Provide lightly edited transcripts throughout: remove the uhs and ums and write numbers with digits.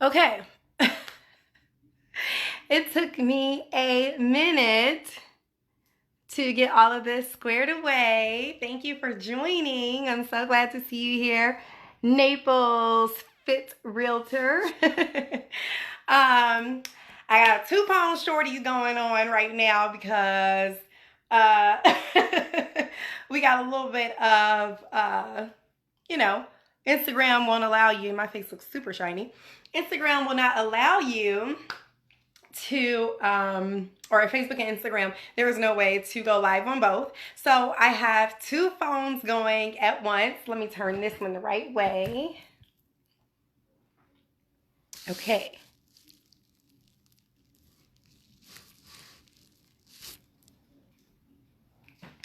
Okay. It took me a minute to get all of this squared away. Thank you for joining. I'm so glad to see you here. Naples Fit Realtor. I got two pound shorties going on right now because uh, we got a little bit of, you know, Instagram won't allow you. My face looks super shiny. Instagram will not allow you to or Facebook and Instagram, there is no way to go live on both. So I have two phones going at once. Let me turn this one the right way. Okay.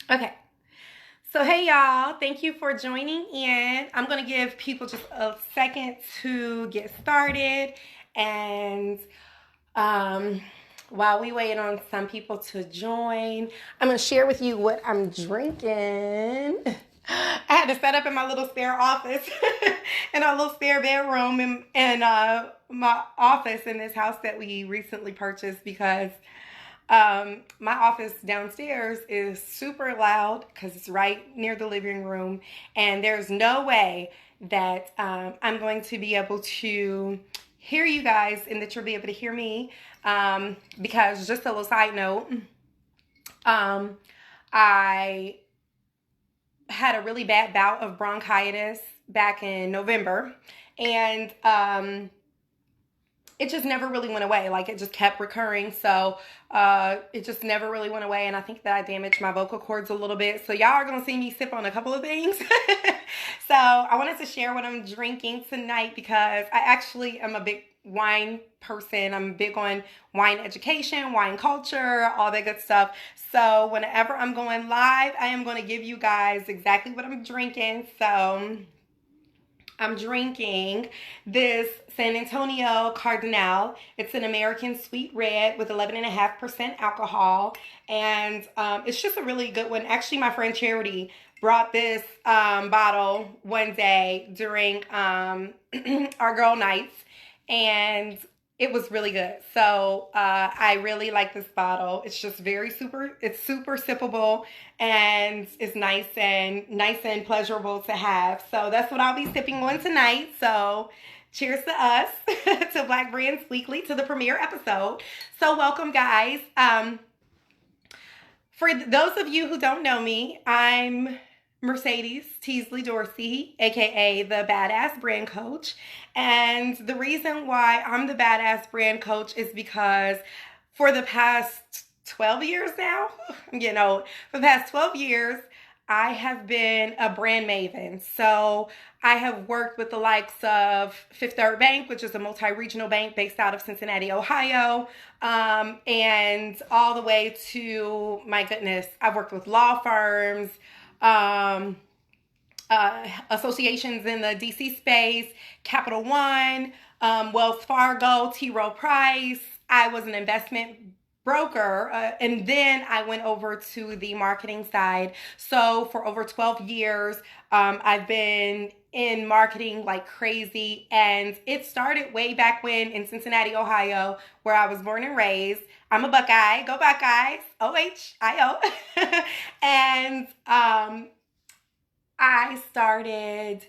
Okay. So hey y'all, thank you for joining in. I'm going to give people just a second to get started, and while we wait on some people to join, I'm going to share with you what I'm drinking. I had to set up in my little spare office, in our little spare bedroom in my office in this house that we recently purchased because my office downstairs is super loud because it's right near the living room, and there's no way that I'm going to be able to hear you guys and that you'll be able to hear me, because just a little side note, I had a really bad bout of bronchitis back in November, and it just never really went away. Like, it just kept recurring. So it just never really went away. And I think that I damaged my vocal cords a little bit. So y'all are going to see me sip on a couple of things. So I wanted to share what I'm drinking tonight because I actually am a big wine person. I'm big on wine education, wine culture, all that good stuff. So whenever I'm going live, I am going to give you guys exactly what I'm drinking. So I'm drinking this San Antonio Cardinal. It's an American sweet red with 11.5% alcohol. And it's just a really good one. Actually, my friend Charity brought this bottle one day during our girl nights. And it was really good. So I really like this bottle. It's just it's super sippable, and it's nice and pleasurable to have. So that's what I'll be sipping on tonight. So cheers to us, to BlackBrand's Weekly, to the premiere episode. So welcome, guys. For those of you who don't know me, I'm Mercedes Teasley Dorsey, aka the Badass Brand Coach. And the reason why I'm the Badass Brand Coach is because for the past 12 years now, for the past 12 years, I have been a brand maven. So I have worked with the likes of Fifth Third Bank, which is a multi-regional bank based out of Cincinnati, Ohio, and all the way to, my goodness, I've worked with law firms, associations in the DC space, Capital One, Wells Fargo, T. Rowe Price. I was an investment broker, and then I went over to the marketing side. So for over 12 years, I've been in marketing like crazy, and it started way back when in Cincinnati, Ohio, where I was born and raised. I'm a Buckeye. Go Buckeyes. OHIO. And I started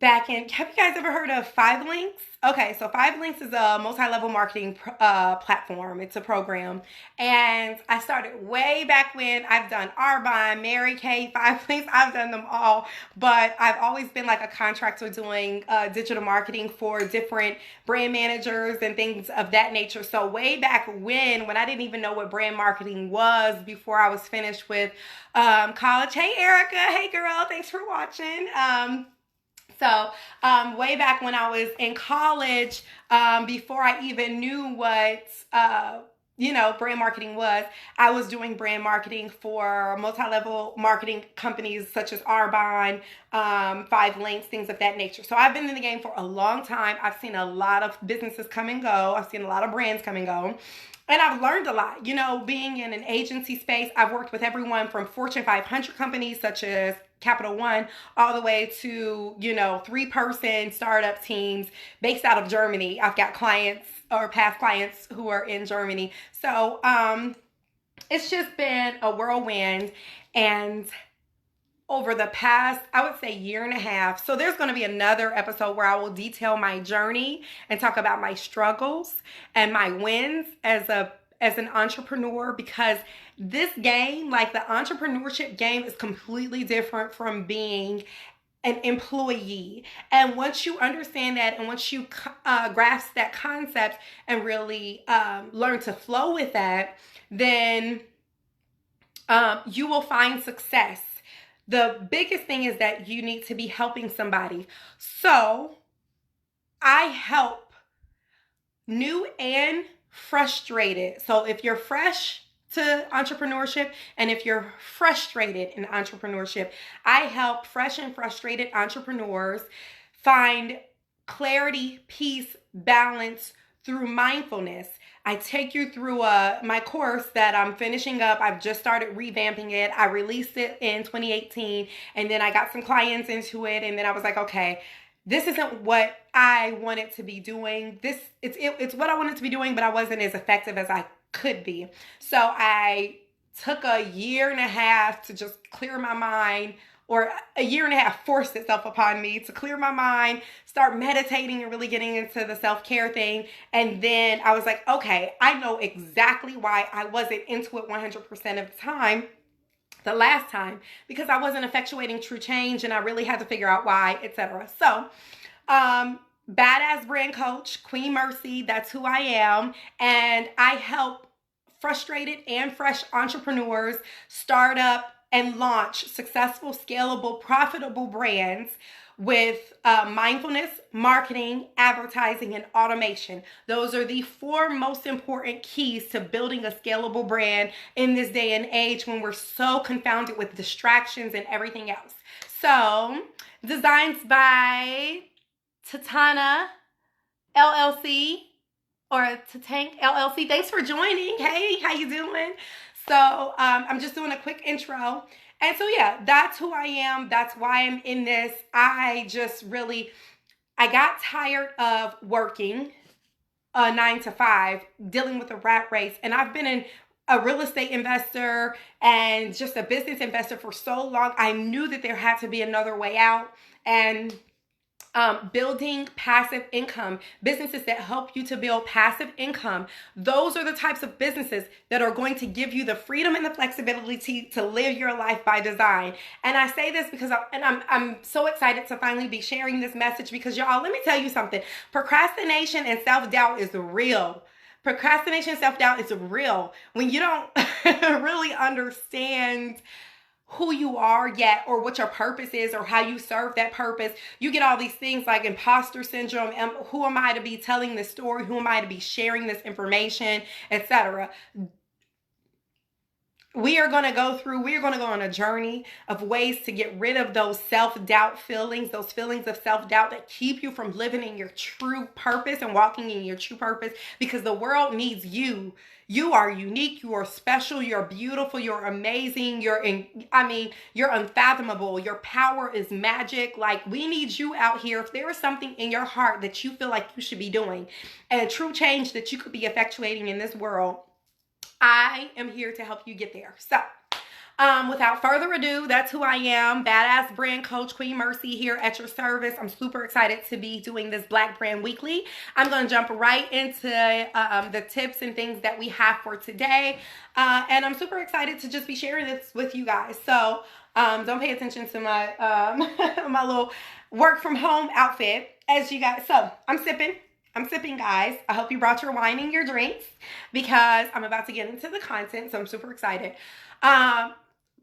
back in, have you guys ever heard of Five Links? Okay, so Five Links is a multi-level marketing platform. It's a program. And I started way back when. I've done Arbonne, Mary Kay, Five Links. I've done them all. But I've always been like a contractor doing digital marketing for different brand managers and things of that nature. So way back when I didn't even know what brand marketing was before I was finished with college. Hey, Erica. Hey, girl. Thanks for watching. So way back when I was in college, before I even knew what, brand marketing was, I was doing brand marketing for multi-level marketing companies such as Arbonne, Five Links, things of that nature. So I've been in the game for a long time. I've seen a lot of businesses come and go. I've seen a lot of brands come and go. And I've learned a lot, being in an agency space. I've worked with everyone from Fortune 500 companies such as Capital One, all the way to, 3-person startup teams based out of Germany. I've got clients or past clients who are in Germany. So it's just been a whirlwind. And over the past, I would say, year and a half. So there's going to be another episode where I will detail my journey and talk about my struggles and my wins as an entrepreneur, because this game, like the entrepreneurship game, is completely different from being an employee. And once you understand that, and once you grasp that concept and really learn to flow with that, then you will find success. The biggest thing is that you need to be helping somebody. So I help new and frustrated. So if you're fresh to entrepreneurship and if you're frustrated in entrepreneurship, I help fresh and frustrated entrepreneurs find clarity, peace, balance through mindfulness. I take you through my course that I'm finishing up. I've just started revamping it. I released it in 2018, and then I got some clients into it, and then I was like, okay, this isn't what I wanted to be doing. It's what I wanted to be doing, but I wasn't as effective as I could be. So I took a year and a half to just clear my mind, or a year and a half forced itself upon me to clear my mind, start meditating and really getting into the self-care thing. And then I was like, okay, I know exactly why I wasn't into it 100% of the time the last time, because I wasn't effectuating true change, and I really had to figure out why, etc. So, badass brand coach, Queen Mercy, that's who I am. And I help frustrated and fresh entrepreneurs start up and launch successful, scalable, profitable brands with mindfulness, marketing, advertising, and automation. Those are the 4 most important keys to building a scalable brand in this day and age when we're so confounded with distractions and everything else. So, designs by Tatana LLC or Tatank LLC. Thanks for joining. Hey, how you doing? So I'm just doing a quick intro. And so, yeah, that's who I am. That's why I'm in this. I got tired of working 9 to 5, dealing with a rat race. And I've been a real estate investor and just a business investor for so long. I knew that there had to be another way out. And building passive income, businesses that help you to build passive income. Those are the types of businesses that are going to give you the freedom and the flexibility to live your life by design. And I say this because I'm so excited to finally be sharing this message, because y'all, let me tell you something. Procrastination and self-doubt is real. Procrastination and self-doubt is real when you don't really understand who you are yet, or what your purpose is, or how you serve that purpose. You get all these things like imposter syndrome. Who am I to be telling this story? Who am I to be sharing this information, etc.? We are going to go on a journey of ways to get rid of those self-doubt feelings, those feelings of self-doubt that keep you from living in your true purpose and walking in your true purpose, because the world needs you. You are unique, you are special, you're beautiful, you're amazing, you're unfathomable. Your power is magic. Like, we need you out here. If there is something in your heart that you feel like you should be doing, and true change that you could be effectuating in this world, I am here to help you get there. So, without further ado, that's who I am. Badass brand coach, Queen Mercy, here at your service. I'm super excited to be doing this BlackBrand Weekly. I'm going to jump right into the tips and things that we have for today. And I'm super excited to just be sharing this with you guys. So, don't pay attention to my my little work from home outfit as you guys. So, I'm sipping, guys. I hope you brought your wine and your drinks, because I'm about to get into the content. So I'm super excited.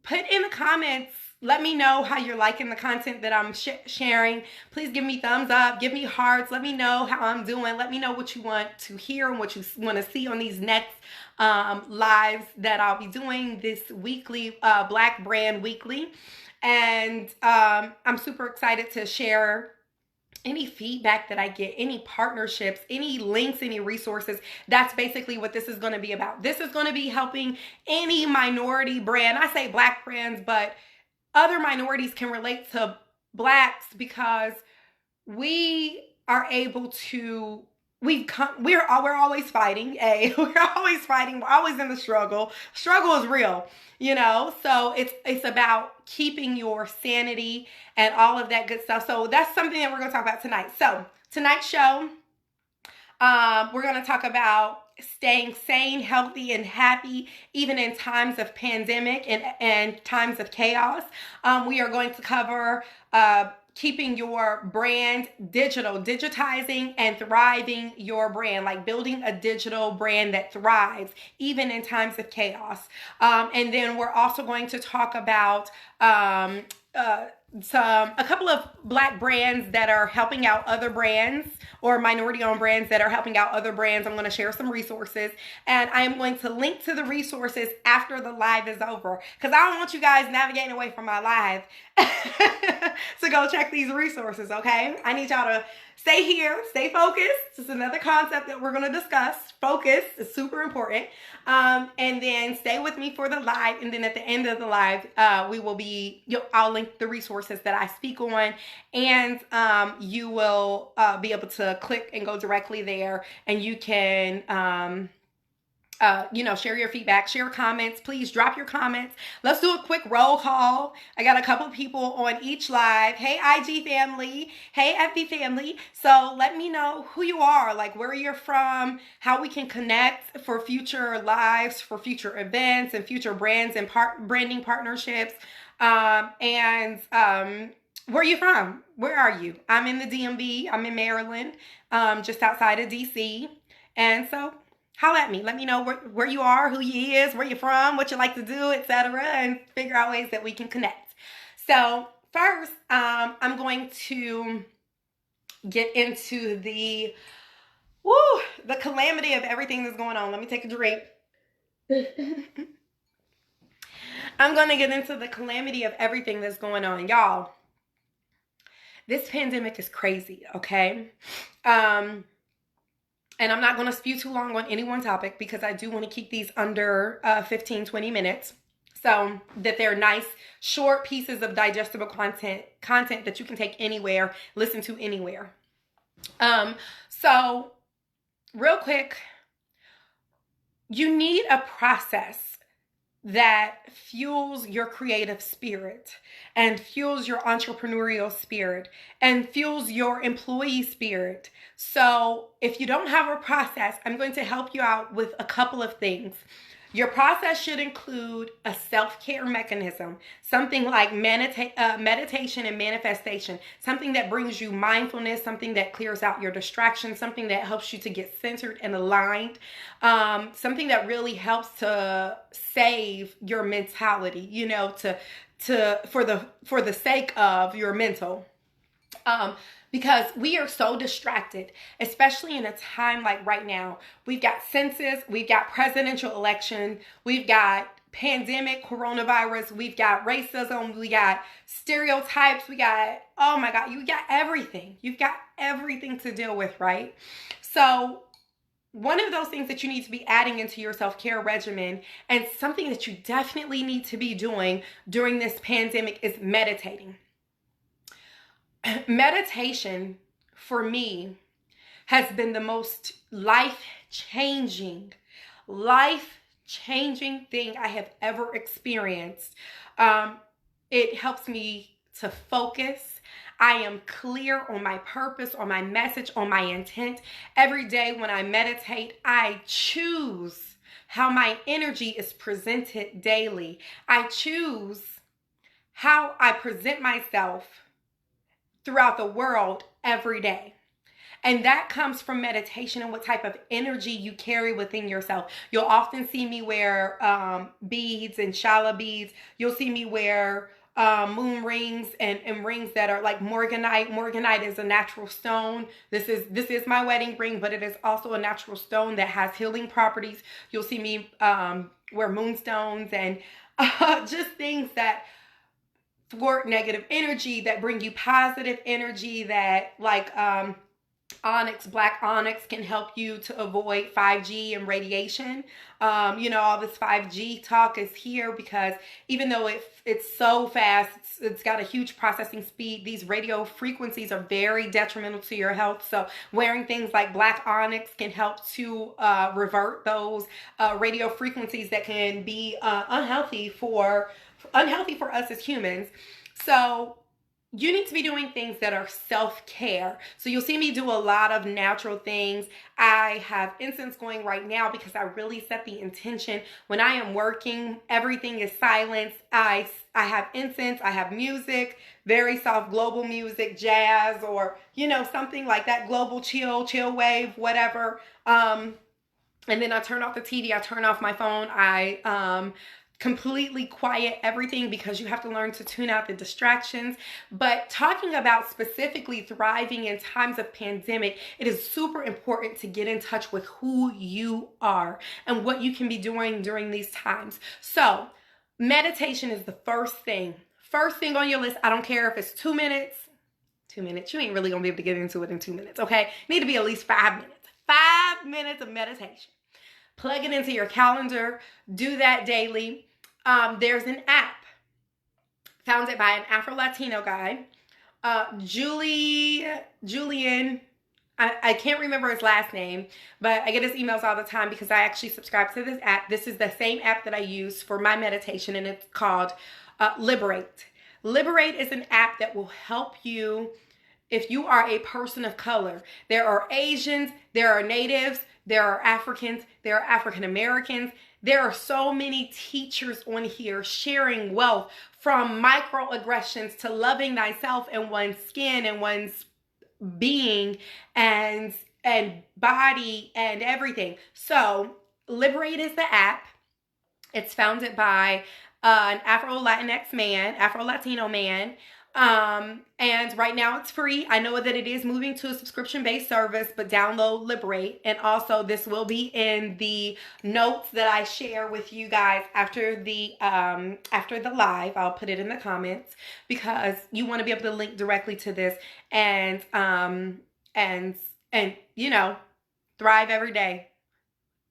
Put in the comments, let me know how you're liking the content that I'm sharing. Please give me thumbs up, give me hearts. Let me know how I'm doing. Let me know what you want to hear and what you want to see on these next lives that I'll be doing this weekly, BlackBrand Weekly. And I'm super excited to share any feedback that I get, any partnerships, any links, any resources. That's basically what this is going to be about. This is going to be helping any minority brand. I say Black brands, but other minorities can relate to Blacks because we are able to we're always fighting. We're always fighting. We're always in the struggle is real, so it's about keeping your sanity and all of that good stuff. So that's something that we're going to talk about tonight. So tonight's show, we're going to talk about staying sane, healthy, and happy, even in times of pandemic and times of chaos. We are going to cover keeping your brand digital, digitizing and thriving your brand, like building a digital brand that thrives even in times of chaos. And then we're also going to talk about a couple of Black brands that are helping out other brands, or minority-owned brands that are helping out other brands. I'm going to share some resources, and I am going to link to the resources after the live is over, because I don't want you guys navigating away from my live to go check these resources, okay? I need y'all to stay here, stay focused. This is another concept that we're going to discuss. Focus is super important. And then stay with me for the live. And then at the end of the live, I'll link the resources that I speak on, and you will be able to click and go directly there, and you can share your feedback, share comments. Please drop your comments. Let's do a quick roll call. I got a couple people on each live. Hey, IG family. Hey, FB family. So let me know who you are, like where you're from, how we can connect for future lives, for future events and future brands and branding partnerships. Where are you from? Where are you? I'm in the DMV. I'm in Maryland, just outside of DC. And so holla at me. Let me know where you are, who you is, where you're from, what you like to do, etc., and figure out ways that we can connect. So first, I'm going to get into the calamity of everything that's going on. Let me take a drink. I'm going to get into the calamity of everything that's going on. Y'all, this pandemic is crazy, okay? And I'm not going to spew too long on any one topic, because I do want to keep these under 15, 20 minutes, so that they're nice, short pieces of digestible content that you can take anywhere, listen to anywhere. So real quick, you need a process that fuels your creative spirit and fuels your entrepreneurial spirit and fuels your employee spirit. So if you don't have a process, I'm going to help you out with a couple of things. Your process should include a self-care mechanism, something like meditation and manifestation, something that brings you mindfulness, something that clears out your distractions, something that helps you to get centered and aligned, something that really helps to save your mentality, for the sake of your mental. Because we are so distracted, especially in a time like right now. We've got census, we've got presidential election, we've got pandemic, coronavirus, we've got racism, we got stereotypes, we got, oh my God, you got everything. You've got everything to deal with, right? So one of those things that you need to be adding into your self-care regimen, and something that you definitely need to be doing during this pandemic, is meditating. Meditation, for me, has been the most life-changing thing I have ever experienced. It helps me to focus. I am clear on my purpose, on my message, on my intent. Every day when I meditate, I choose how my energy is presented daily. I choose how I present myself throughout the world every day. And that comes from meditation and what type of energy you carry within yourself. You'll often see me wear beads and shala beads. You'll see me wear moon rings and rings that are like morganite. Morganite is a natural stone. This is my wedding ring, but it is also a natural stone that has healing properties. You'll see me wear moonstones and just things that thwart negative energy, that bring you positive energy, that Onyx, black onyx can help you to avoid 5G and radiation. All this 5G talk is here because even though it's so fast, it's got a huge processing speed, these radio frequencies are very detrimental to your health. So wearing things like black onyx can help to revert those radio frequencies that can be unhealthy for us as humans. So you need to be doing things that are self-care. So you'll see me do a lot of natural things. I have incense going right now because I really set the intention. When I am working, everything is silence. I have incense, I have music, very soft global music, jazz, or something like that, global chill wave, whatever. And then I turn off the TV, I turn off my phone, I completely quiet everything because you have to learn to tune out the distractions. But talking about specifically thriving in times of pandemic, it is super important to get in touch with who you are and what you can be doing during these times. So meditation is the first thing on your list. I don't care if it's 2 minutes. 2 minutes, you ain't really gonna be able to get into it in 2 minutes, okay? Need to be at least 5 minutes. 5 minutes of meditation. Plug it into your calendar. Do that daily. There's an app founded by an Afro-Latino guy, Julian. I can't remember his last name, but I get his emails all the time because I actually subscribe to this app. This is the same app that I use for my meditation, and it's called Liberate. Liberate is an app that will help you if you are a person of color. There are Asians, there are natives, there are Africans, there are African Americans. There are so many teachers on here sharing wealth, from microaggressions to loving thyself and one's skin and one's being and body and everything. So Liberate is the app. It's founded by an Afro-Latino man. And right now it's free. I know that it is moving to a subscription-based service, but download Liberate. And also this will be in the notes that I share with you guys after the live. I'll put it in the comments because you want to be able to link directly to this and thrive every day.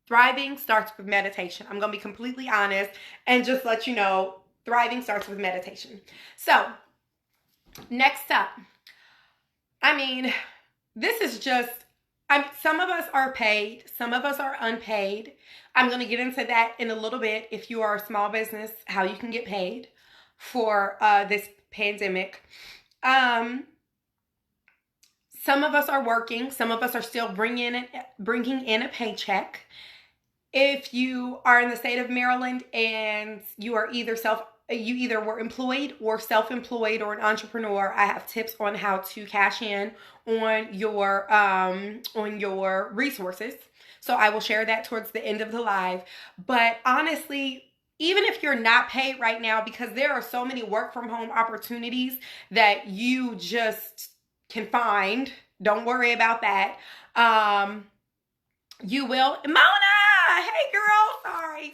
Thriving starts with meditation. I'm going to be completely honest and just let you know, thriving starts with meditation. So next up, this is just, some of us are paid, some of us are unpaid. I'm going to get into that in a little bit. If you are a small business, how you can get paid for this pandemic. Some of us are working, some of us are still bringing in a paycheck. If you are in the state of Maryland and you are either were employed or self-employed or an entrepreneur, I have tips on how to cash in on your resources. So I will share that towards the end of the live. But honestly, even if you're not paid right now, because there are so many work from home opportunities that you just can find, don't worry about that. You will. Mona! Hey girl,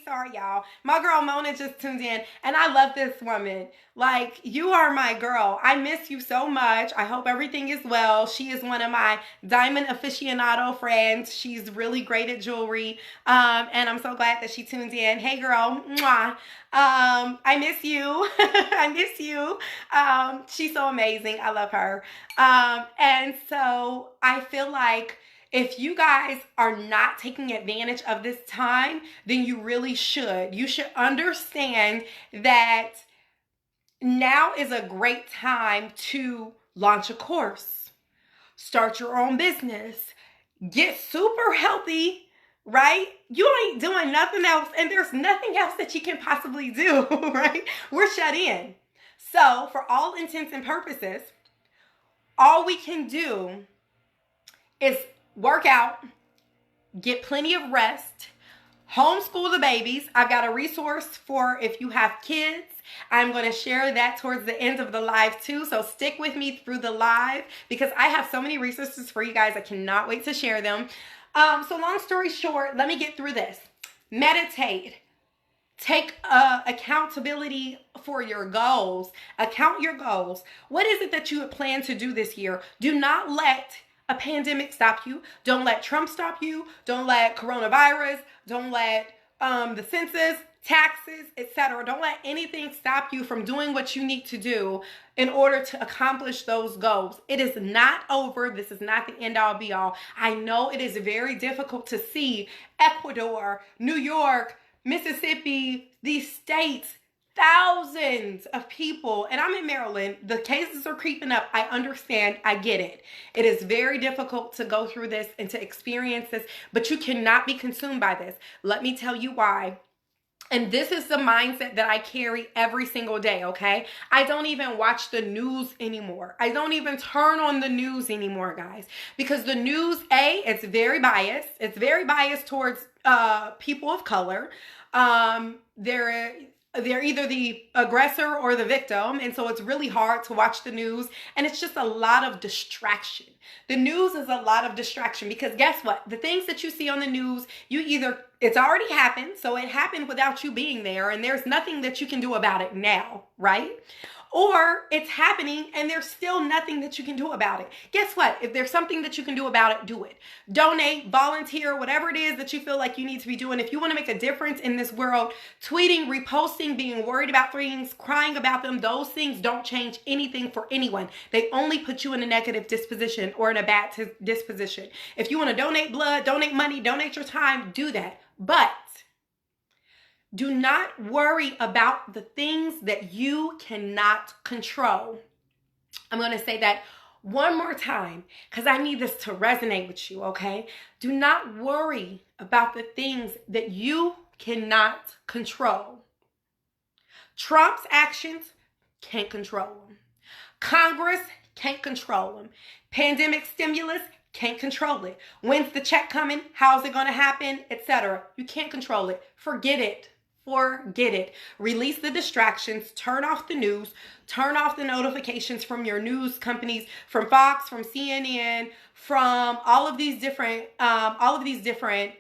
sorry y'all. My girl Mona just tuned in and I love this woman. Like, you are my girl. I miss you so much. I hope everything is well. She is one of my diamond aficionado friends. She's really great at jewelry. And I'm so glad that she tuned in. Hey girl, mwah. I miss you. I miss you. She's so amazing. I love her. And so I feel like if you guys are not taking advantage of this time, then you really should. You should understand that now is a great time to launch a course, start your own business, get super healthy, right? You ain't doing nothing else, and there's nothing else that you can possibly do, right? We're shut in. So for all intents and purposes, all we can do is work out, get plenty of rest, homeschool the babies. I've got a resource for if you have kids. I'm going to share that towards the end of the live too. So stick with me through the live because I have so many resources for you guys. I cannot wait to share them. So long story short, let me get through this. Meditate. Take accountability for your goals. Account your goals. What is it that you plan to do this year? Do not let a pandemic stop you. Don't let Trump stop you. Don't let coronavirus. Don't let the census, taxes, etc. Don't let anything stop you from doing what you need to do in order to accomplish those goals. It is not over. This is not the end all be all. I know it is very difficult to see Ecuador, New York, Mississippi, these states, thousands of people, and I'm in Maryland, the cases are creeping up. I understand. I get it. It is very difficult to go through this and to experience this, but you cannot be consumed by this. Let me tell you why. And this is the mindset that I carry every single day, okay? I don't even watch the news anymore. I don't even turn on the news anymore, guys. Because the news, it's very biased. It's very biased towards people of color. They're either the aggressor or the victim. And so it's really hard to watch the news. And it's just a lot of distraction. The news is a lot of distraction because guess what? The things that you see on the news, it's already happened. So it happened without you being there. And there's nothing that you can do about it now, right? Or it's happening and there's still nothing that you can do about it. Guess what? If there's something that you can do about it, do it. Donate, volunteer, whatever it is that you feel like you need to be doing. If you want to make a difference in this world, tweeting, reposting, being worried about things, crying about them, those things don't change anything for anyone. They only put you in a negative disposition or in a bad disposition. If you want to donate blood, donate money, donate your time, do that. But do not worry about the things that you cannot control. I'm going to say that one more time because I need this to resonate with you, okay? Do not worry about the things that you cannot control. Trump's actions can't control them. Congress can't control them. Pandemic stimulus can't control it. When's the check coming? How's it going to happen? Etc. You can't control it. Forget it. Forget it. Release the distractions. Turn off the news. Turn off the notifications from your news companies, from Fox, from CNN, from all of these different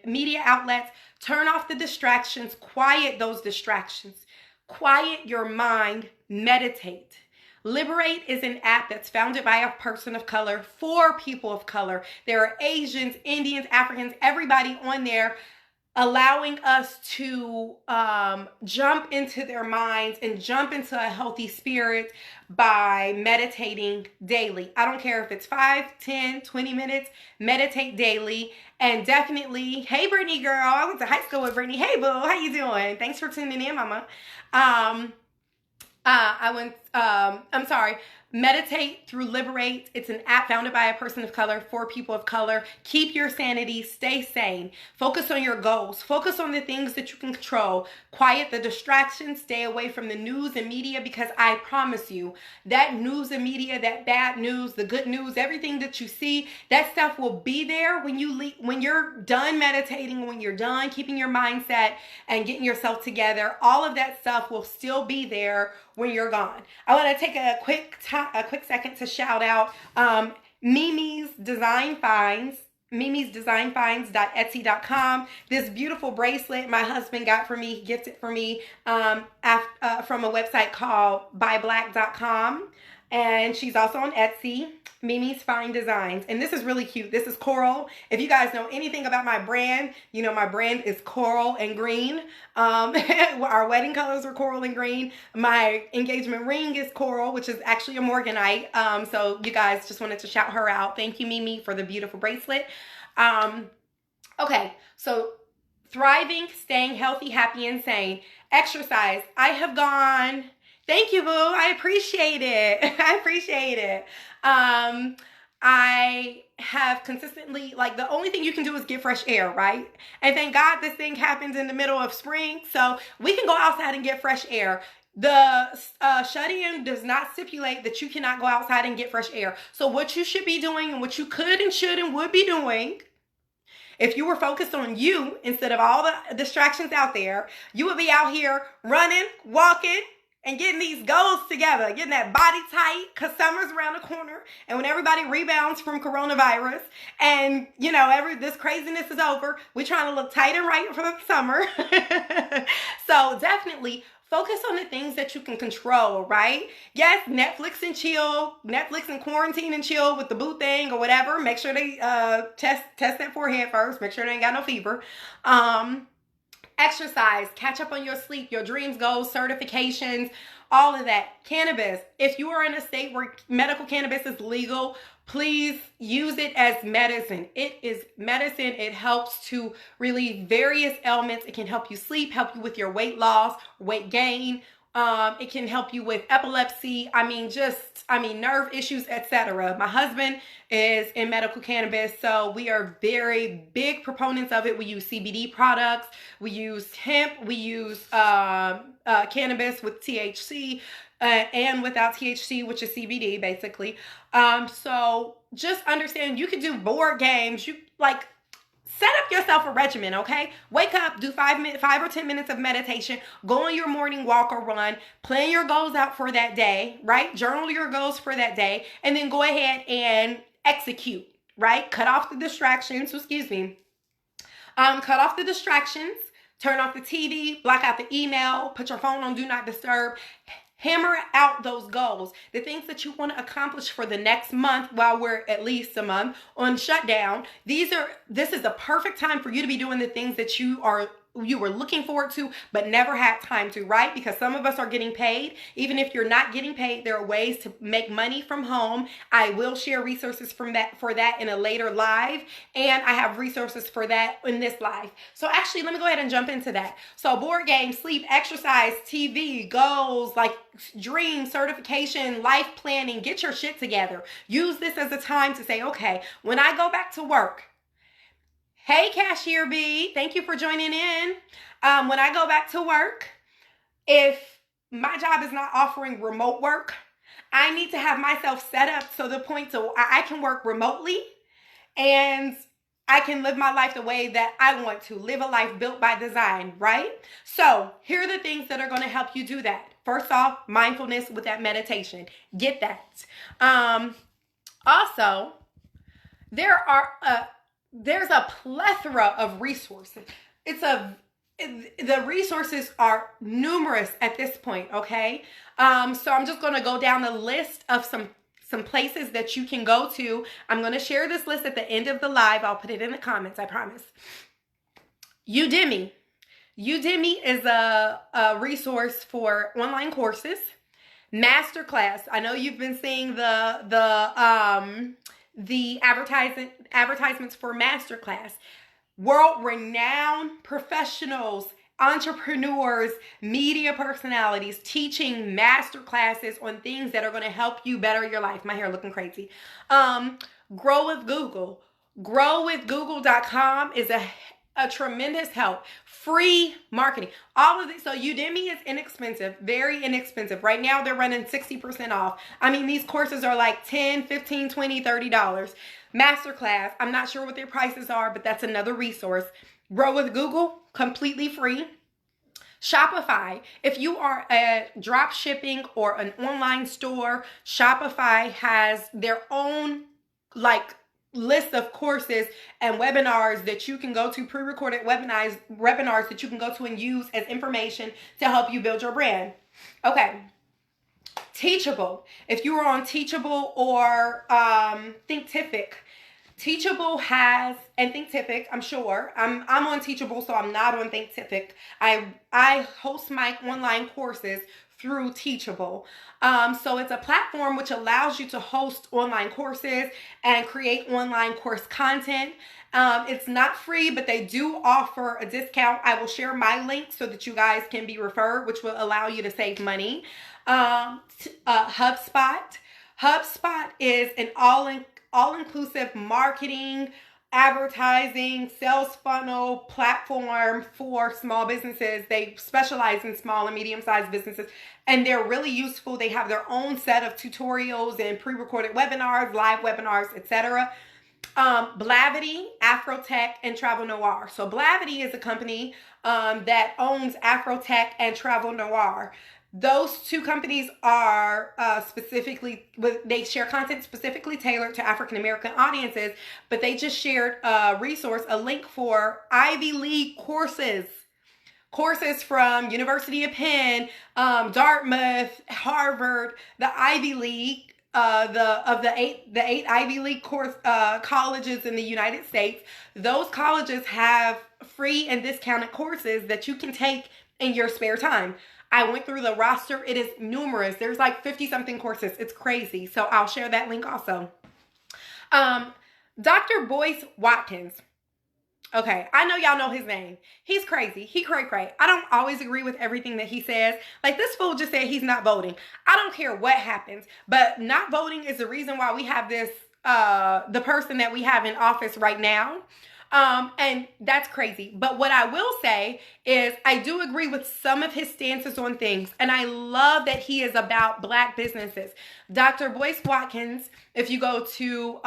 media outlets. Turn off the distractions. Quiet those distractions. Quiet your mind. Meditate. Liberate is an app that's founded by a person of color for people of color. There are Asians, Indians, Africans, everybody on there, allowing us to jump into their minds and jump into a healthy spirit by meditating daily. I don't care if it's 5, 10, 20 minutes, meditate daily. And definitely, hey, Brittany girl, I went to high school with Brittany. Hey, boo, how you doing? Thanks for tuning in, mama. Meditate through Liberate. It's an app founded by a person of color for people of color. Keep your sanity. Stay sane. Focus on your goals. Focus on the things that you can control. Quiet the distractions. Stay away from the news and media because I promise you that news and media, that bad news, the good news, everything that you see, that stuff will be there when you're done meditating, when you're done keeping your mindset and getting yourself together. All of that stuff will still be there when you're gone. I want to take a quick second to shout out Mimi's Design Finds, mimsdesignfinds.etsy.com. This beautiful bracelet my husband got for me, gifted for me from a website called buyblack.com. And she's also on Etsy, Mimi's Fine Designs. And this is really cute. This is coral. If you guys know anything about my brand, you know my brand is coral and green. Our wedding colors are coral and green. My engagement ring is coral, which is actually a morganite. So you guys, just wanted to shout her out. Thank you, Mimi, for the beautiful bracelet. Okay, so thriving, staying healthy, happy, and sane. Exercise. I have gone... Thank you, boo. I appreciate it. I appreciate it. I have consistently, the only thing you can do is get fresh air, right? And thank God this thing happens in the middle of spring, so we can go outside and get fresh air. The shut-in does not stipulate that you cannot go outside and get fresh air. So what you should be doing and what you could and should and would be doing, if you were focused on you instead of all the distractions out there, you would be out here running, walking, and getting these goals together, getting that body tight, because summer's around the corner, and when everybody rebounds from coronavirus, and, this craziness is over, we're trying to look tight and right for the summer. So definitely Focus on the things that you can control, right? Yes, Netflix and quarantine and chill with the boo thing or whatever. Make sure they test that forehead first. Make sure they ain't got no fever. Exercise, catch up on your sleep, your dreams, goals, certifications, all of that. Cannabis, if you are in a state where medical cannabis is legal, please use it as medicine. It is medicine. It helps to relieve various ailments. It can help you sleep, help you with your weight loss, weight gain. It can help you with epilepsy. Nerve issues, etc. My husband is in medical cannabis, so we are very big proponents of it. We use CBD products. We use hemp. We use cannabis with THC and without THC, which is CBD, basically. So just understand you can do board games. Set up yourself a regimen, okay? Wake up, do 5 or 10 minutes of meditation, go on your morning walk or run, plan your goals out for that day, right? Journal your goals for that day, and then go ahead and execute, right? Cut off the distractions, cut off the distractions, turn off the TV, block out the email, put your phone on do not disturb. Hammer out those goals, the things that you want to accomplish for the next month while we're at least a month on shutdown. This is the perfect time for you to be doing the things that you were looking forward to but never had time to, right? Because some of us are getting paid. Even if you're not getting paid, there are ways to make money from home. I will share resources for that in a later live, and I have resources for that in this live. So actually, let me go ahead and jump into that. So board game, sleep, exercise, TV, goals, like dream, certification, life planning, get your shit together. Use this as a time to say, okay, when I go back to work, hey, Cashier B, thank you for joining in. When I go back to work, if my job is not offering remote work, I need to have myself set up so the point so I can work remotely and I can live my life the way that I want to. Live a life built by design, right? So here are the things that are going to help you do that. First off, mindfulness with that meditation. Get that. Also, there's a plethora of resources. The resources are numerous at this point, okay? So I'm just going to go down the list of some places that you can go to. I'm going to share this list at the end of the live. I'll put it in the comments, I promise. Udemy. Udemy is a resource for online courses. Masterclass. I know you've been seeing the advertisements for Masterclass. World-renowned professionals, entrepreneurs, media personalities teaching masterclasses on things that are going to help you better your life. My hair looking crazy. Grow with Google. Growwithgoogle.com is a tremendous help. Free marketing. All of this. So Udemy is inexpensive, very inexpensive. Right now they're running 60% off. I mean, these courses are like $10, $15, $20, $30. Masterclass, I'm not sure what their prices are, but that's another resource. Grow with Google, completely free. Shopify. If you are a drop shipping or an online store, Shopify has their own list of courses and webinars that you can go to, pre-recorded webinars that you can go to and use as information to help you build your brand. Okay. Teachable. If you are on Teachable or Thinkific, Teachable has, and Thinkific, I'm sure. I'm on Teachable, so I'm not on Thinkific. I host my online courses through Teachable. So it's a platform which allows you to host online courses and create online course content. It's not free, but they do offer a discount. I will share my link so that you guys can be referred, which will allow you to save money. HubSpot. HubSpot is an all-inclusive marketing, advertising, sales funnel platform for small businesses. They specialize in small and medium-sized businesses, and they're really useful. They have their own set of tutorials and pre-recorded webinars, live webinars, etc. Blavity, Afrotech, and Travel Noir. So Blavity is a company that owns Afrotech and Travel Noir. Those two companies are they share content specifically tailored to African American audiences, but they just shared a link for Ivy League courses courses from University of Penn, Dartmouth, Harvard, the Ivy League, the eight Ivy League colleges in the United States. Those colleges have free and discounted courses that you can take in your spare time. I went through the roster. It is numerous. There's like 50 something courses. It's crazy. So I'll share that link also. Dr. Boyce Watkins. Okay, I know y'all know his name. He's crazy. He cray. I don't always agree with everything that he says. Like, this fool just said he's not voting. I don't care what happens, but not voting is the reason why we have this, the person that we have in office right now. And that's crazy. But what I will say is I do agree with some of his stances on things. And I love that he is about Black businesses. Dr. Boyce Watkins, if you go to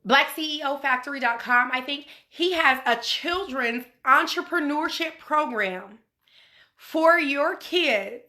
blackceofactory.com, I think he has a children's entrepreneurship program for your kids.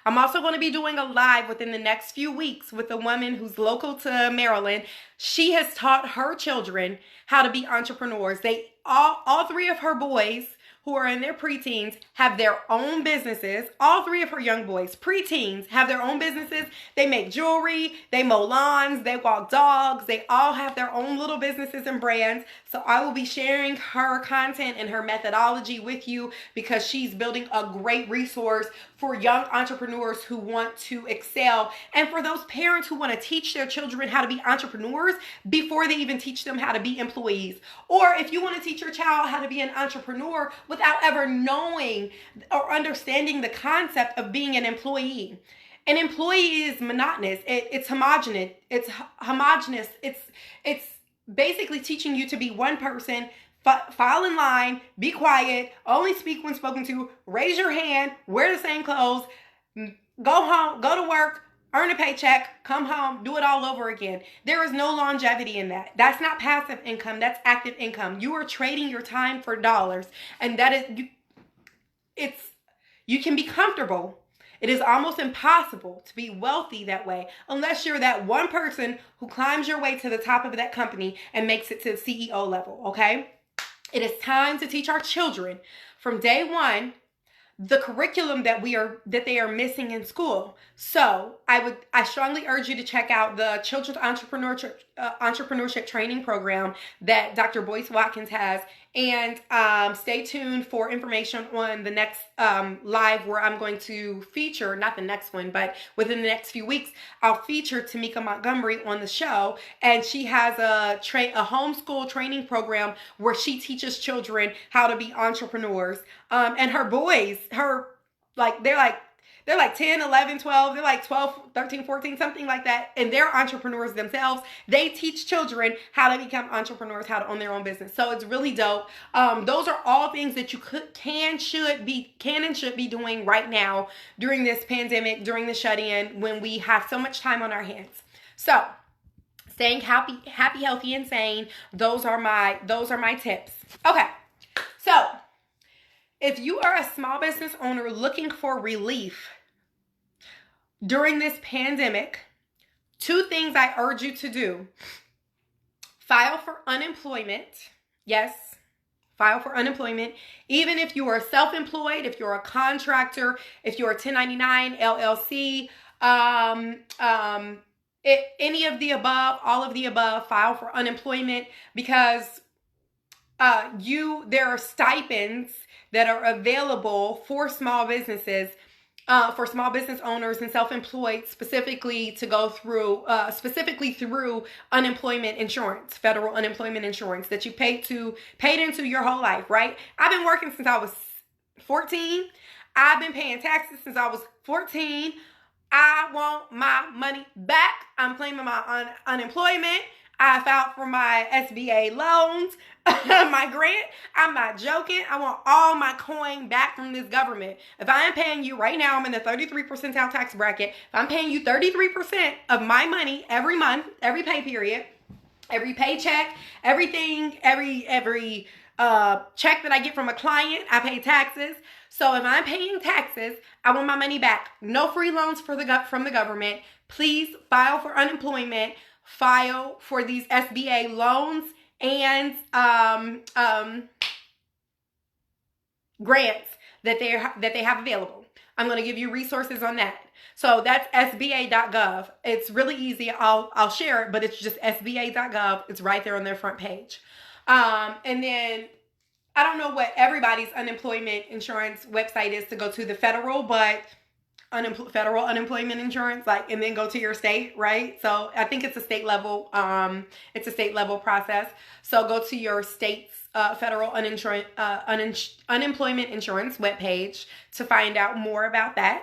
I'm also going to be doing a live within the next few weeks with a woman who's local to Maryland. She has taught her children how to be entrepreneurs. All three of her boys who are in their preteens have their own businesses. All three of her young boys, preteens, have their own businesses. They make jewelry, they mow lawns, they walk dogs. They all have their own little businesses and brands. So I will be sharing her content and her methodology with you because she's building a great resource for young entrepreneurs who want to excel, and for those parents who want to teach their children how to be entrepreneurs before they even teach them how to be employees. Or if you want to teach your child how to be an entrepreneur without ever knowing or understanding the concept of being an employee. An employee is monotonous. It's homogenous. It's homogenous. It's basically teaching you to be one person. File in line, be quiet, only speak when spoken to, raise your hand, wear the same clothes, go home, go to work, earn a paycheck, come home, do it all over again. There is no longevity in that. That's not passive income. That's active income. You are trading your time for dollars. And that is, you can be comfortable. It is almost impossible to be wealthy that way unless you're that one person who climbs your way to the top of that company and makes it to the CEO level, okay? It is time to teach our children from day one the curriculum that they are missing in school. So I strongly urge you to check out the Children's Entrepreneurship Training Program that Dr. Boyce Watkins has, and stay tuned for information on the next live where I'm going to feature, not the next one, but within the next few weeks, I'll feature Tamika Montgomery on the show, and she has a homeschool training program where she teaches children how to be entrepreneurs. And her boys, they're like 10, 11, 12, they're like 12, 13, 14, something like that. And they're entrepreneurs themselves. They teach children how to become entrepreneurs, how to own their own business. So it's really dope. Those are all things that you can and should be doing right now during this pandemic, during the shut-in, when we have so much time on our hands. So staying happy, healthy, and sane. Those are my tips. Okay. So if you are a small business owner looking for relief during this pandemic, two things I urge you to do. File for unemployment. Yes, file for unemployment. Even if you are self-employed, if you're a contractor, if you're a 1099, LLC, any of the above, all of the above, file for unemployment, because there are stipends that are available for small businesses, for small business owners and self-employed, specifically to go through, through unemployment insurance, federal unemployment insurance that you paid into your whole life, right? I've been working since I was 14. I've been paying taxes since I was 14. I want my money back. I'm claiming my unemployment. I filed for my SBA loans, my grant. I'm not joking. I want all my coin back from this government. If I am paying you right now, I'm in the 33 percentile tax bracket. If I'm paying you 33% of my money every month, every pay period, every paycheck, everything, every check that I get from a client, I pay taxes. So if I'm paying taxes, I want my money back. No free loans from the government. Please file for unemployment. File for these SBA loans and grants that they have available. I'm going to give you resources on that. So that's sba.gov. It's really easy. I'll share it, but it's just sba.gov. It's right there on their front page. And then I don't know what everybody's unemployment insurance website is to go to the federal, but federal unemployment insurance, like, and then go to your state, right? So I think it's a state level. It's a state level process. So go to your state's federal unemployment insurance webpage to find out more about that.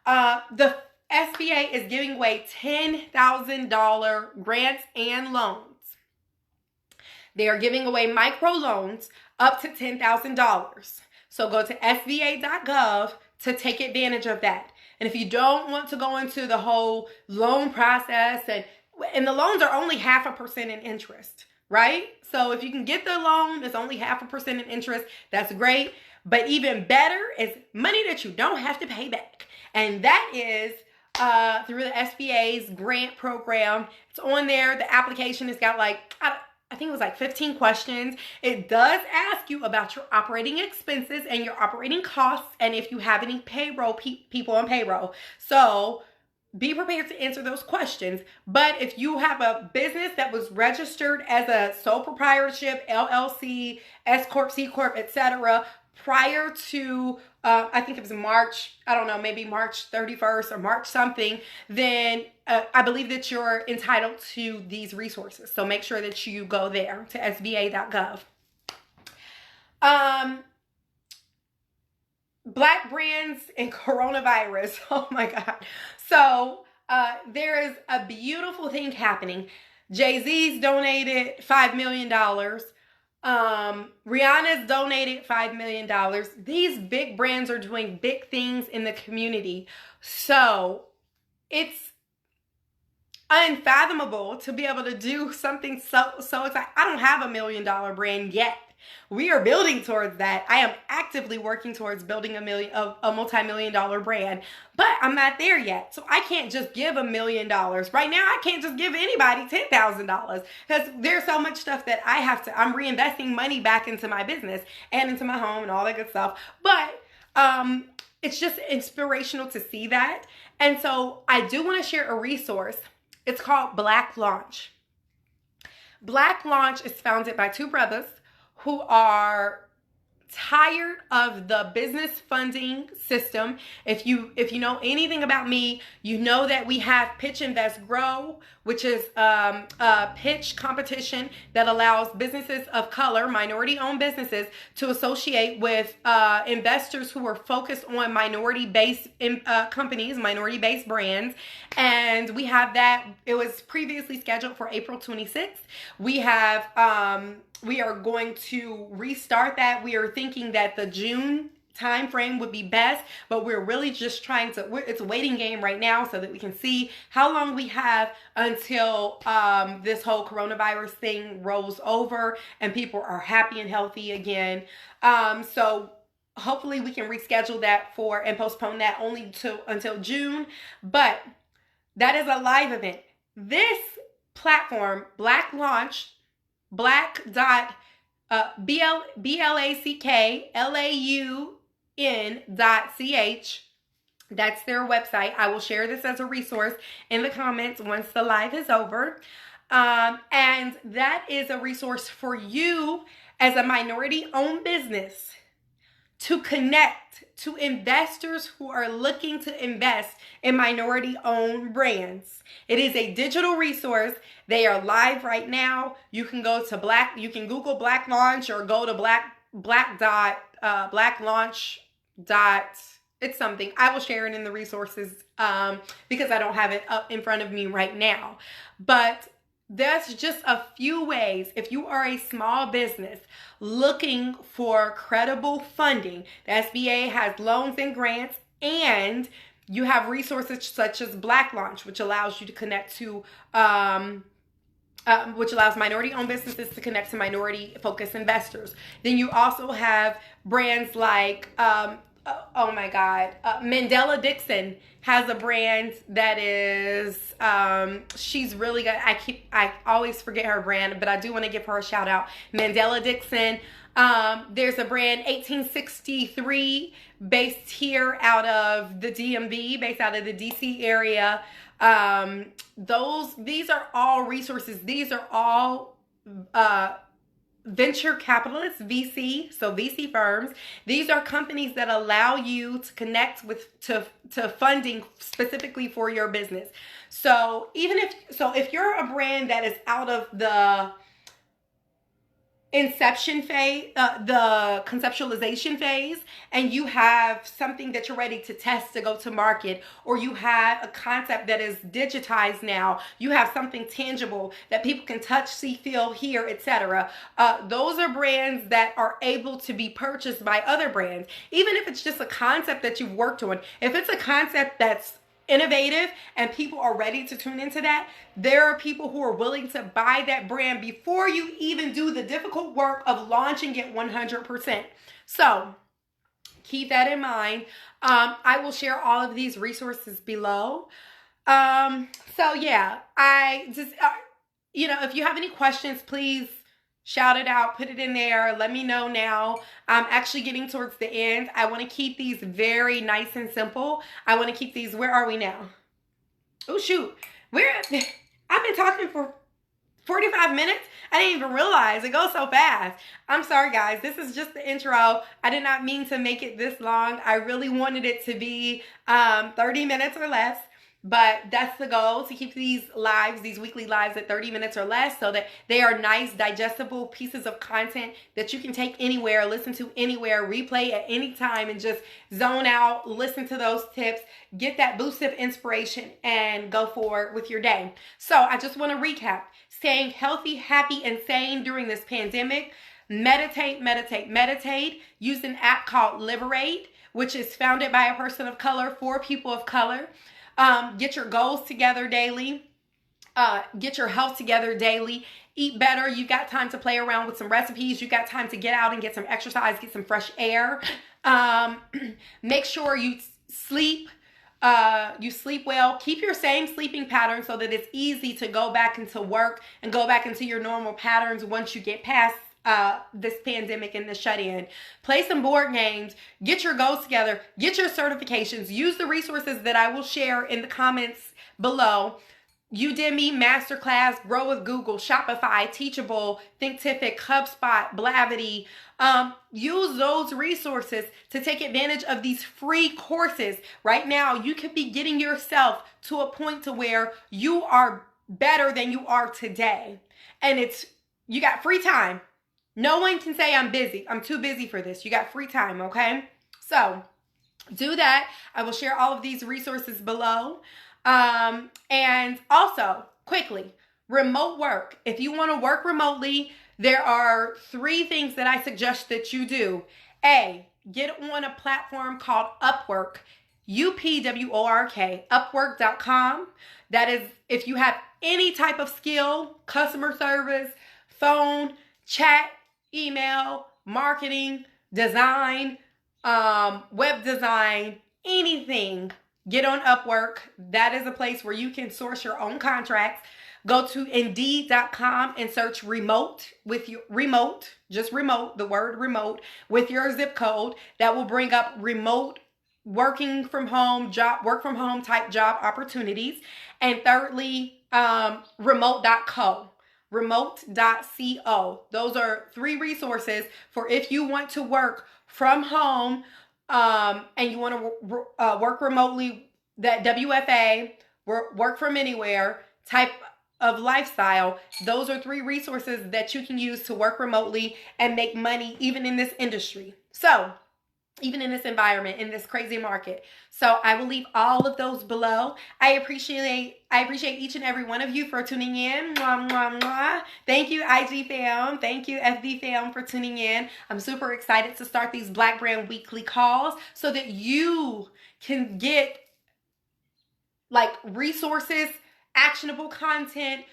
The SBA is giving away $10,000 grants and loans. They are giving away micro loans up to $10,000. So go to sba.gov to take advantage of that. And if you don't want to go into the whole loan process, and the loans are only 0.5% in interest, right? So if you can get the loan, it's only 0.5% in interest. That's great. But even better is money that you don't have to pay back. And that is through the SBA's grant program. It's on there. The application has got like, I think it was like 15 questions. It does ask you about your operating expenses and your operating costs, and if you have any payroll people on payroll. So be prepared to answer those questions. But if you have a business that was registered as a sole proprietorship, LLC, S Corp, C Corp, etc., prior to I think it was March, I don't know, maybe March 31st or March something, then I believe that you're entitled to these resources. So make sure that you go there to sba.gov. BlackBrands and coronavirus. Oh my God. So there is a beautiful thing happening. Jay-Z's donated $5 million. Rihanna's donated $5 million. These big brands are doing big things in the community. So it's unfathomable to be able to do something so exciting. I don't have $1 million brand yet. We are building towards that. I am actively working towards building a multi-million-dollar brand, but I'm not there yet. So I can't just give $1 million. Right now, I can't just give anybody $10,000 because there's so much stuff that I'm reinvesting money back into my business and into my home and all that good stuff. But it's just inspirational to see that. And so I do want to share a resource. It's called Black Launch. Black Launch is founded by two brothers who are tired of the business funding system. If you know anything about me, you know that we have Pitch, Invest, Grow, which is a pitch competition that allows businesses of color, minority-owned businesses, to associate with investors who are focused on minority-based companies, minority-based brands. And we have that. It was previously scheduled for April 26th. We are going to restart that. We are thinking that the June time frame would be best, but we're really just trying to, it's a waiting game right now so that we can see how long we have until this whole coronavirus thing rolls over and people are happy and healthy again. So hopefully we can reschedule that and postpone that only until June, but that is a live event. This platform, Black Launch, black.laun.ch. That's their website. I will share this as a resource in the comments once the live is over. And that is a resource for you as a minority-owned business to connect to investors who are looking to invest in minority-owned brands. It is a digital resource. They are live right now. You can go to you can Google Black Launch or go to blacklaunch. It's something. I will share it in the resources because I don't have it up in front of me right now. But that's just a few ways. If you are a small business looking for credible funding, the SBA has loans and grants, and you have resources such as Black Launch, which allows you to connect to, which allows minority-owned businesses to connect to minority-focused investors. Then you also have brands like Oh my God. Mandela Dixon has a brand that is, she's really good. I always forget her brand, but I do want to give her a shout out. Mandela Dixon. There's a brand 1863 based here out of the DMV, based out of the DC area. These are all resources. These are all, venture capitalists, VC, so VC firms. These are companies that allow you to connect with to funding specifically for your business. So if you're a brand that is out of the inception phase, the conceptualization phase, and you have something that you're ready to test to go to market, or you have a concept that is digitized now, you have something tangible that people can touch, see, feel, hear, etc. Those are brands that are able to be purchased by other brands, even if it's just a concept that you've worked on. If it's a concept that's innovative and people are ready to tune into that, there are people who are willing to buy that brand before you even do the difficult work of launching it 100%. So keep that in mind. I will share all of these resources below. So yeah, I just, if you have any questions, please shout it out, put it in there. Let me know now. I'm actually getting towards the end. I want to keep these very nice and simple. I want to keep these, where are we now? Oh, shoot. I've been talking for 45 minutes. I didn't even realize it goes so fast. I'm sorry, guys. This is just the intro. I did not mean to make it this long. I really wanted it to be 30 minutes or less. But that's the goal, to keep these lives, these weekly lives, at 30 minutes or less, so that they are nice, digestible pieces of content that you can take anywhere, listen to anywhere, replay at any time, and just zone out, listen to those tips, get that boost of inspiration, and go forward with your day. So I just want to recap. Staying healthy, happy, and sane during this pandemic. Meditate, meditate, meditate. Use an app called Liberate, which is founded by a person of color for people of color. Get your goals together daily. Get your health together daily. Eat better. You got time to play around with some recipes. You got time to get out and get some exercise, get some fresh air. Make sure you sleep. You sleep well. Keep your same sleeping pattern so that it's easy to go back into work and go back into your normal patterns once you get past this pandemic and the shut-in. Play some board games, get your goals together, get your certifications, use the resources that I will share in the comments below. Udemy, Masterclass, Grow with Google, Shopify, Teachable, Thinkific, HubSpot, Blavity. Use those resources to take advantage of these free courses. Right now, you could be getting yourself to a point to where you are better than you are today. And you got free time. No one can say I'm busy. I'm too busy for this. You got free time, okay? So do that. I will share all of these resources below. And also, quickly, remote work. If you want to work remotely, there are 3 things that I suggest that you do. A, get on a platform called Upwork. UPWORK, Upwork.com. That is, if you have any type of skill, customer service, phone, chat, email, marketing, design, web design, anything, get on Upwork. That is a place where you can source your own contracts. Go to Indeed.com and search remote with your remote, just remote, the word remote, with your zip code. That will bring up remote working from home job, work from home type job opportunities. And thirdly, remote.co. Remote.co. Those are 3 resources for if you want to work from home and you want to work remotely, that WFA, work from anywhere type of lifestyle. Those are 3 resources that you can use to work remotely and make money even in this industry. So even in this environment, in this crazy market. So I will leave all of those below. I appreciate each and every one of you for tuning in. Mwah, mwah, mwah. Thank you, IG fam. Thank you, FB fam, for tuning in. I'm super excited to start these BlackBrand weekly calls so that you can get resources, actionable content,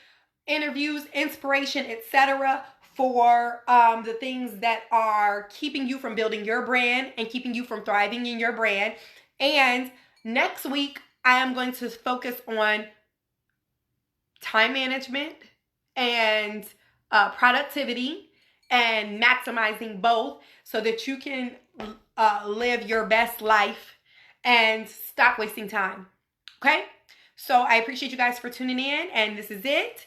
interviews, inspiration, etc. for the things that are keeping you from building your brand and keeping you from thriving in your brand. And next week, I am going to focus on time management and productivity and maximizing both so that you can live your best life and stop wasting time. Okay? So I appreciate you guys for tuning in, and this is it.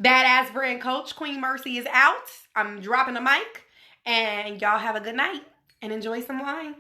Badass Brand Coach Queen Mercy is out. I'm dropping the mic, and y'all have a good night and enjoy some wine.